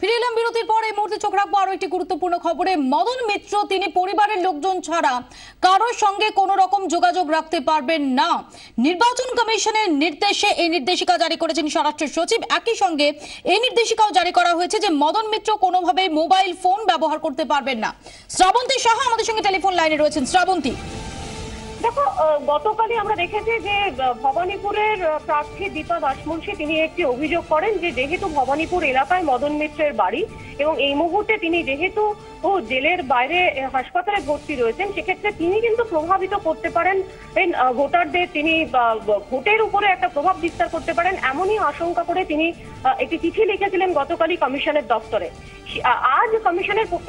ফিরে এলাম বিরতির পর। এই মুহূর্তে চোখ রাখবো আরো একটি গুরুত্বপূর্ণ খবরে। মদন মিত্র তিনি পরিবারের লোকজন ছাড়া কারোর সঙ্গে কোনো রকম যোগাযোগ রাখতে পারবেন না। নির্বাচন কমিশনের নির্দেশে এই নির্দেশিকা জারি করেছেন স্বরাষ্ট্র সচিব। একই সঙ্গে এই নির্দেশিকাও জারি করা হয়েছে যে মদন মিত্র কোনোভাবেই মোবাইল ফোন ব্যবহার করতে পারবেন না। শ্রাবন্তী সাহা আমাদের সঙ্গে টেলিফোন লাইনে রয়েছেন। শ্রাবন্তী, দেখো, গতকালই আমরা দেখেছি যে ভবানীপুরের প্রার্থী দীপা দাসমুন্সি তিনি একটি অভিযোগ করেন যে যেহেতু ভবানীপুর এলাকায় মদন মিত্রের বাড়ি এবং এই মুহূর্তে তিনি যেহেতু জেলের বাইরে হাসপাতালে ভর্তি রয়েছেন, সেক্ষেত্রে তিনি কিন্তু প্রভাবিত করতে পারেন ভোটারদের, তিনি ভোটের উপরে একটা প্রভাব বিস্তার করতে পারেন, এমনই আশঙ্কা করে তিনি একটি চিঠি লিখেছিলেন গতকালই কমিশনের দপ্তরে। আজ কমিশনের পক্ষ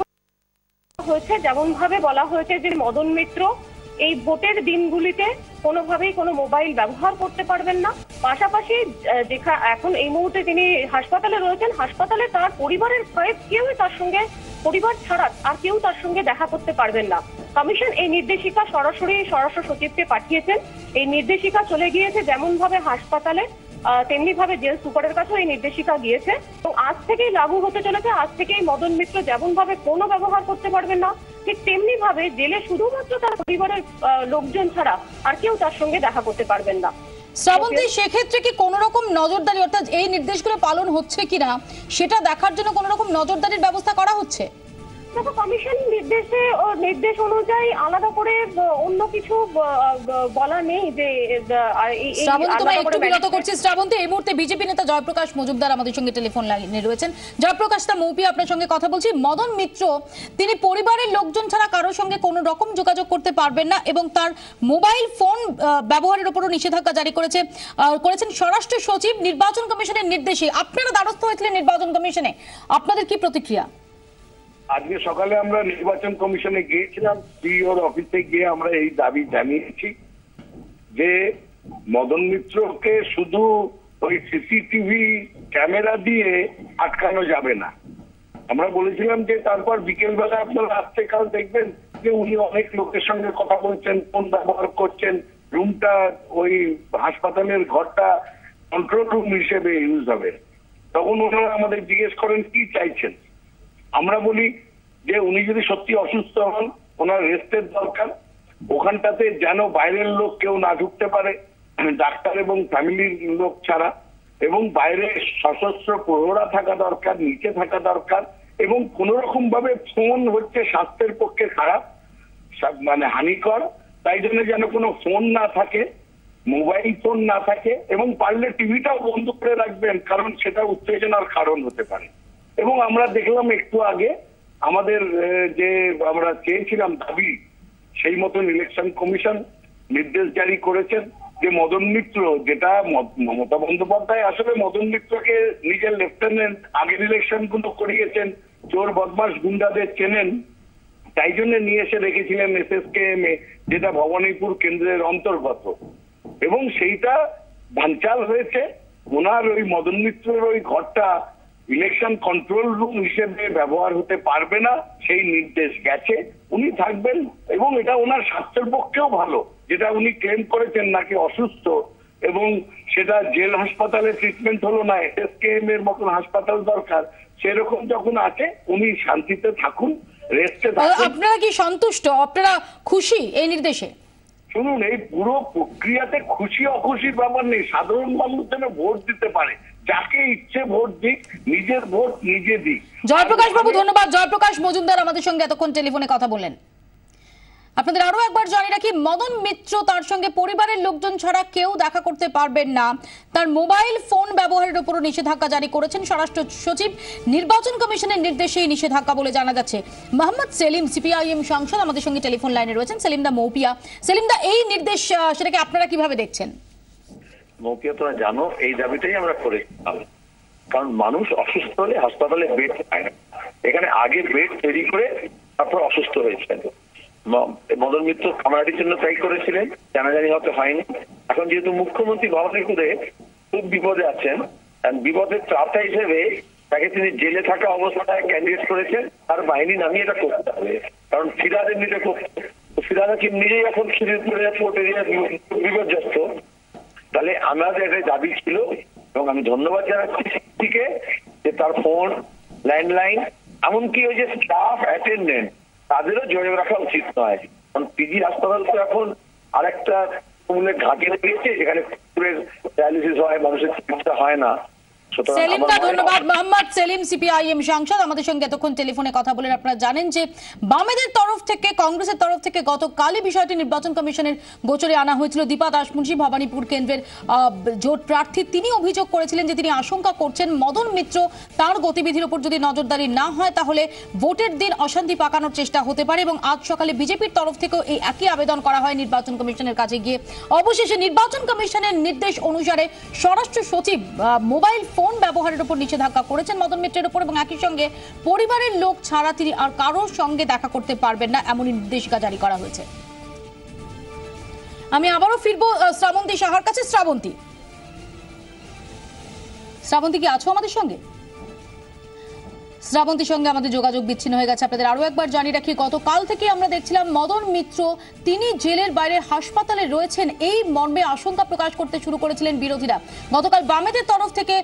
হয়েছে যেমন ভাবে বলা হয়েছে যে মদন মিত্র এই ভোটের দিনগুলিতে কোনোভাবেই কোনো মোবাইল ব্যবহার করতে পারবেন না। পাশাপাশি এখন এই মুহূর্তে তিনি হাসপাতালে রয়েছেন, হাসপাতালে তার পরিবারের কেউই তার সঙ্গে, পরিবার ছাড়া আর কেউ তার সঙ্গে দেখা করতে পারবেন না। কমিশন এই নির্দেশিকা সরাসরি স্বরাষ্ট্র সচিবকে পাঠিয়েছেন। এই নির্দেশিকা চলে গিয়েছে যেমন ভাবে হাসপাতালে, তেমনি ভাবে জেল সুপারের কাছেও এই নির্দেশিকা গিয়েছে এবং আজ থেকেই লাগু হতে চলেছে। আজ থেকেই মদন মিত্র যেমন ভাবে ফোনও ব্যবহার করতে পারবেন না, ঠিক তেমনি ভাবে জেলে শুধুমাত্র তার পরিবারের লোকজন ছাড়া আর কেউ তার সঙ্গে দেখা করতে পারবেন না। শ্রাবন্তী, সেক্ষেত্রে কি কোনো রকম নজরদারি, অর্থাৎ এই নির্দেশগুলো পালন হচ্ছে কিনা সেটা দেখার জন্য কোনো রকম নজরদারির ব্যবস্থা করা হচ্ছে? দেখো, কমিশন নির্দেশ অনুযায়ী আলাদা করে অন্য কিছু বলা নেই। যে শ্রাবন্তী, তোমায় একটু বিরত করছি। শ্রাবন্তী, এই মুহূর্তে বিজেপি নেতা জয়প্রকাশ মজুমদার আমাদের সঙ্গে টেলিফোন লাইনে রয়েছেন। জয়প্রকাশ, তা মৌপি আপনার সঙ্গে কথা বলছি। মদন মিত্র তিনি পরিবারের লোকজন ছাড়া কারোর সঙ্গে কোনো রকম যোগাযোগ করতে পারবেন না এবং তার মোবাইল ফোন ব্যবহারের উপরও নিষেধাজ্ঞা জারি করেছেন স্বরাষ্ট্র সচিব নির্বাচন কমিশনের নির্দেশে। আপনারা দ্বারস্থ হয়েছিলেন নির্বাচন কমিশনে, আপনাদের কি প্রতিক্রিয়া? আজকে সকালে আমরা নির্বাচন কমিশনে গিয়েছিলাম, সিইওর অফিসে গিয়ে আমরা এই দাবি জানিয়েছি যে মদন মিত্রকে শুধু ওই সিসিটিভি ক্যামেরা দিয়ে আটকানো যাবে না। আমরা বলেছিলাম যে তারপর বিকেলবেলা আপনারা আসছে কাল দেখবেন যে উনি অনেক লোকের সঙ্গে কথা বলছেন, ফোন ব্যবহার করছেন, রুমটা ওই হাসপাতালের ঘরটা কন্ট্রোল রুম হিসেবে ইউজ হবে। তখন ওনারা আমাদের জিজ্ঞেস করেন কি চাইছেন। আমরা বলি যে উনি যদি সত্যি অসুস্থ হন, ওনার রেস্টের দরকার, ওখানটাতে যেন বাইরের লোক কেউ না ঢুকতে পারে, ডাক্তার এবং ফ্যামিলির লোক ছাড়া, এবং বাইরে সশস্ত্র প্রহরা থাকা দরকার, নিচে থাকা দরকার, এবং কোন রকম ভাবে ফোন হচ্ছে স্বাস্থ্যের পক্ষে খারাপ, মানে হানিকর, তাই জন্য যেন কোনো ফোন না থাকে, মোবাইল ফোন না থাকে, এবং পারলে টিভিটাও বন্ধ করে রাখবেন, কারণ সেটা উত্তেজনার কারণ হতে পারে। এবং আমরা দেখলাম একটু আগে আমাদের যে আমরা চেয়েছিলাম দাবি, সেই মতন ইলেকশন কমিশন নির্দেশ জারি করেছেন যে মদন মিত্র, যেটা মমতা বন্দ্যোপাধ্যায় আসলে মদন মিত্রকে নিজের লেফটেন্যান্ট, আগের ইলেকশন গুলো করিয়েছেন, চোর বদমাস গুন্ডাদের চেনেন, তাই জন্য নিয়ে এসে রেখেছিলেন SSKM এ, যেটা ভবানীপুর কেন্দ্রের অন্তর্গত, এবং সেইটা ভাঙচাল হয়েছে। ওনার ওই মদন মিত্রের ওই ঘরটা ইলেকশন কন্ট্রোল রুম হিসেবে ব্যবহার হতে পারবে না, সেই নির্দেশ গেছে। উনি থাকবেন এবং এটা ওনার স্বাস্থ্যের পক্ষেও ভালো, যেটা উনি ক্লেম করেছেন নাকি অসুস্থ, এবং সেটা জেল হাসপাতালে ট্রিটমেন্ট হলো না, SSKM এর মতন হাসপাতাল দরকার, সেরকম যখন আছে উনি শান্তিতে থাকুন, রেস্টে থাকুন। আপনারা কি সন্তুষ্ট, আপনারা খুশি এই নির্দেশে? শুনুন, এই পুরো প্রক্রিয়াতে খুশি অখুশির ব্যাপার নেই, সাধারণ মানুষ যেন ভোট দিতে পারে, যাকে ইচ্ছে ভোট দিক, নিজের ভোট নিজে দিক। জয়প্রকাশ বাবু, ধন্যবাদ। জয়প্রকাশ মজুমদার আমাদের সঙ্গে এতক্ষণ টেলিফোনে কথা বলেন। আপনাদের আরো একবার জানিয়ে রাখি, মদন মিত্র তার সঙ্গে পরিবারের লোকজন ছাড়া কেউ দেখা করতে পারবেন না। তার মোবাইল ফোন ব্যবহারের উপরও নিষেধাজ্ঞা জারি করেছেন স্বরাষ্ট্র সচিব। নির্বাচন কমিশনের নির্দেশে এই নিষেধাজ্ঞা বলে জানা যাচ্ছে। মোহাম্মদ সেলিম, CPIM সাংসদ আমাদের সঙ্গে টেলিফোন লাইনে রয়েছেন। সেলিমদা, মৌপিয়া, সেলিমদা, এই নির্দেশ সেটাকে আপনারা কিভাবে দেখছেন? মৌপিয়া, তোমরা জানো এই দাবিটাই আমরা করেছিলাম, কারণ মানুষ অসুস্থ হলে হাসপাতালে বেড পায় না, এখানে আগে বেড তৈরি করে তারপর অসুস্থ হয়েছেন। মদন মিত্র কামারাটির জন্য ট্রাই করেছিলেন, জানাজানি হতে হয়নি। এখন যেহেতু মুখ্যমন্ত্রী ভবানীপুরে খুব বিপদে আছেন, বিপদের ত্রাতা হিসেবে তাকে তিনি জেলে থাকা অবস্থায় ক্যান্ডিডেট করেছেন, তার বাহিনী নামিয়ে এটা করতে হবে, কারণ ফিরাদ এমনিতে করতে, ফিরাদ হাকিম নিজেই এখন বিপর্যস্ত। তাহলে আমাদের একটা দাবি ছিল, এবং আমি ধন্যবাদ জানাচ্ছি যে তার ফোন ল্যান্ডলাইন, এমনকি ওই যে স্টাফ অ্যাটেন্ডেন্ট তাদেরও যোগাযোগ রাখা উচিত নয়। কারণ পিজি হাসপাতাল তো এখন আরেকটা ঘাটে গিয়েছে, যেখানে ডায়ালিসিস হয়, মানুষের চিকিৎসা হয় না। সেলিমদা ধন্যবাদ। মোহাম্মদ সেলিম সিপিআইএম সাংসদ আমাদের সঙ্গে এতক্ষণ টেলিফোনে কথা বলেন। আপনারা জানেন যে বামেদের তরফ থেকে, কংগ্রেসের তরফ থেকে গতকালই বিষয়টি নির্বাচন কমিশনের গোচরে আনা হয়েছিল। দীপা দাসমুন্সি ভবানীপুর কেন্দ্রের জোট প্রার্থী, তিনি অভিযোগ করেছিলেন যে তিনি আশঙ্কা করছেন মদন মিত্র তার গতিবিধির উপর যদি নজরদারি না হয় তাহলে ভোটের দিন অশান্তি পাকানোর চেষ্টা হতে পারে। এবং আজ সকালে বিজেপির তরফ থেকেও এই একই আবেদন করা হয় নির্বাচন কমিশনের কাছে গিয়ে। অবশেষে নির্বাচন কমিশনের নির্দেশ অনুসারে স্বরাষ্ট্র সচিব মোবাইল ফোন ব্যবহারের উপর নিষেধাজ্ঞা করেছেন মদন মিত্রের উপর, এবং একই সঙ্গে পরিবারের লোক ছাড়া তিনি আর কারোর সঙ্গে দেখা করতে পারবেন না এমনই নির্দেশিকা জারি করা হয়েছে। আমি আবারও ফিরবো শ্রাবন্তী সাহার কাছে। শ্রাবন্তী কি আছো আমাদের সঙ্গে? শ্রাবন্তীর সঙ্গে আমাদের যোগাযোগ বিচ্ছিন্ন হয়ে গেছে। আপনাদের আরো একবার জানিয়ে রাখি, গতকাল থেকে আমরা দেখছিলাম মদন মিত্র তিনি জেলের বাইরে হাসপাতালে রয়েছেন, এই মর্মে আশঙ্কা প্রকাশ করতে শুরু করেছিলেন বিরোধীরা। গতকাল বামেদের তরফ থেকে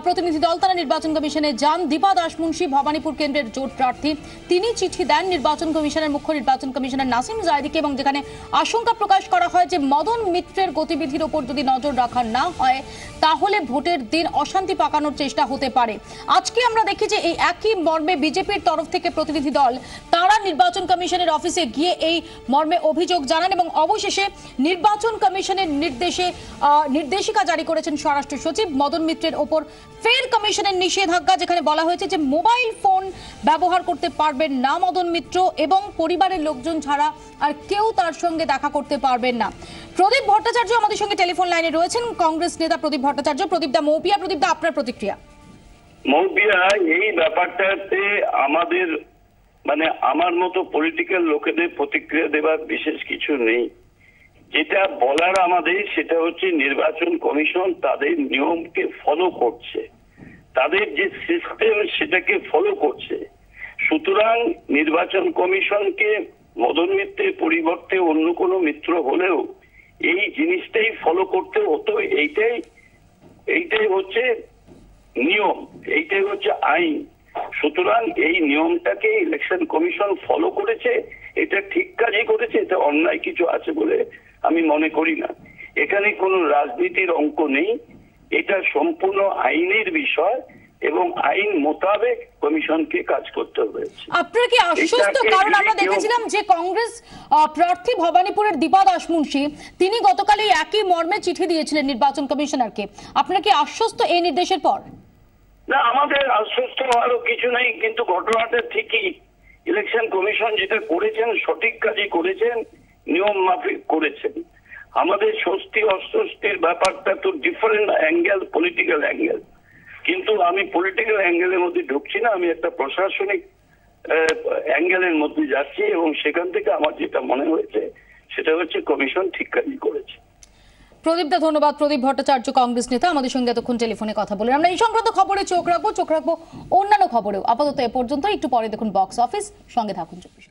প্রতিনিধি দল তারা নির্বাচন কমিশনে যান। দীপা দাসমুন্সি ভবানীপুর কেন্দ্রের জোট প্রার্থী, তিনি চিঠি দেন নির্বাচন কমিশনের মুখ্য নির্বাচন কমিশনার নাসিম জায়দিকে, এবং যেখানে আশঙ্কা প্রকাশ করা হয় যে মদন মিত্রের গতিবিধির উপর যদি নজর রাখা না হয় তাহলে ভোটের দিন অশান্তি পাকানোর চেষ্টা হতে পারে। আজকে আমরা দেখি যে এই একই মর্মে বিজেপির তরফ থেকে প্রতিনিধি দল তারা নির্বাচন কমিশনের অফিসে গিয়ে এই মর্মে অভিযোগ জানান, এবং অবশেষে নির্বাচন কমিশনের নির্দেশিকা জারি করেছেন স্বরাষ্ট্র সচিব। মদন মিত্রের ওপর ফের কমিশনের নিষেধাজ্ঞা, যেখানে বলা হয়েছে যে মোবাইল ফোন ব্যবহার করতে পারবেন না মদন মিত্র, এবং পরিবারের লোকজন ছাড়া আর কেউ তার সঙ্গে দেখা করতে পারবেন না। প্রদীপ ভট্টাচার্য আমাদের সঙ্গে টেলিফোন লাইনে রয়েছেন, কংগ্রেস নেতা প্রদীপ ভট্টাচার্য। প্রদীপদা, মৌপিয়া প্রদীপদা, আপনার প্রতিক্রিয়া। মৌপিয়া, এই ব্যাপারটাতে আমাদের আমার মতো পলিটিক্যাল লোকেদের প্রতিক্রিয়া দেবার বিশেষ কিছু নেই। যেটা বলার আমাদের সেটা হচ্ছে নির্বাচন কমিশন তাদের নিয়মকে ফলো করছে, তাদের যে সিস্টেম সেটাকে ফলো করছে। সুতরাং নির্বাচন কমিশনকে মদন মিত্রের পরিবর্তে অন্য কোনো মিত্র হলেও এই জিনিসটাই ফলো করতে হতো। এইটাই হচ্ছে নিয়ম, এইটাই হচ্ছে আইন। সুতরাং এই নিয়মটাকে ইলেকশন কমিশন ফলো করেছে, এটা ঠিক কাজই করেছে, এটা অন্যায় কিছু আছে বলে আমি মনে করি না। এখানে কোনো রাজনীতির অঙ্ক নেই, এটা সম্পূর্ণ আইনের বিষয় এবং আইন মোতাবেক কমিশনকে কাজ করতে হয়েছে। আপনারা কি আশ্বস্ত? কারণ আমরা দেখেছিলাম যে কংগ্রেস প্রার্থী ভবানীপুরের দীপা দাসমুন্সি তিনি গতকাল এই একই মর্মে চিঠি দিয়েছিলেন নির্বাচন কমিশনারকে। আপনারা কি আশ্বস্ত এই নির্দেশের পর? না, আমাদের আশ্বস্ত হওয়ারও কিছু নেই, কিন্তু ঘটনাটা ঠিকই। ইলেকশন কমিশন যেটা করেছেন সঠিক কাজই করেছেন, নিয়ম মাফিক করেছেন। আমাদের স্বস্তি অস্বস্তির ব্যাপারটা তো ডিফারেন্ট অ্যাঙ্গেল, পলিটিক্যাল অ্যাঙ্গেল, কিন্তু আমি পলিটিক্যাল অ্যাঙ্গেলের মধ্যে ঢুকছি না, আমি একটা প্রশাসনিক অ্যাঙ্গেলের মধ্যে যাচ্ছি, এবং সেখান থেকে আমার যেটা মনে হয়েছে সেটা হচ্ছে কমিশন ঠিক কাজই করেছে। প্রদীপদা ধন্যবাদ। প্রদীপ ভট্টাচার্য কংগ্রেস নেতা আমাদের সঙ্গে এতক্ষণ টেলিফোনে কথা বলেন। আমরা এই সংক্রান্ত খবরে চোখ রাখবো অন্যান্য খবরেও। আপাতত এ পর্যন্ত, একটু পরে দেখুন বক্স অফিস, সঙ্গে থাকুন 24।